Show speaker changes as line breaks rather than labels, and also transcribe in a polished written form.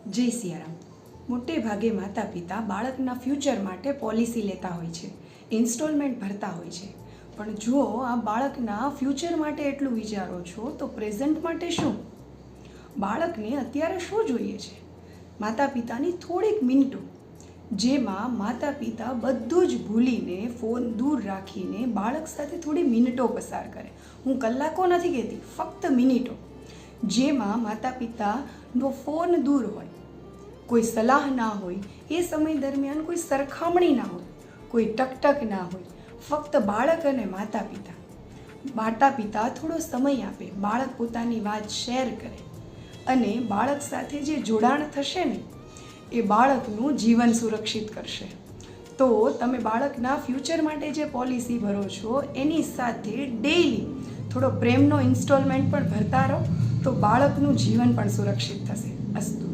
જય સિયારામ. મોટે ભાગે માતા પિતા બાળકના ફ્યુચર માટે પોલિસી લેતા હોય છે, ઇન્સ્ટોલમેન્ટ ભરતા હોય છે. પણ જો આ બાળકના ફ્યુચર માટે એટલું વિચારો છો તો પ્રેઝન્ટ માટે શું? બાળકને અત્યારે શું જોઈએ છે? માતા પિતાની થોડીક મિનિટો, જેમાં માતા પિતા બધું જ ભૂલીને ફોન દૂર રાખીને બાળક સાથે થોડી મિનિટો પસાર કરે. હું કલાકો નથી કહેતી, ફક્ત મિનિટો, જેમાં માતા પિતાનો ફોન દૂર હોય, કોઈ સલાહ ના હોય, એ સમય દરમિયાન કોઈ સરખામણી ના હોય, કોઈ ટકટક ના હોય, ફક્ત બાળક અને માતા પિતા થોડો સમય આપે, બાળક પોતાની વાત શેર કરે અને બાળક સાથે જે જોડાણ થશે ને એ બાળકનું જીવન સુરક્ષિત કરશે. તો તમે બાળકના ફ્યુચર માટે જે પોલિસી ભરો છો એની સાથે ડેઈલી થોડો પ્રેમનો ઇન્સ્ટોલમેન્ટ પણ ભરતા રહો, તો બાળકનું જીવન પણ સુરક્ષિત થશે. અસ્તુ.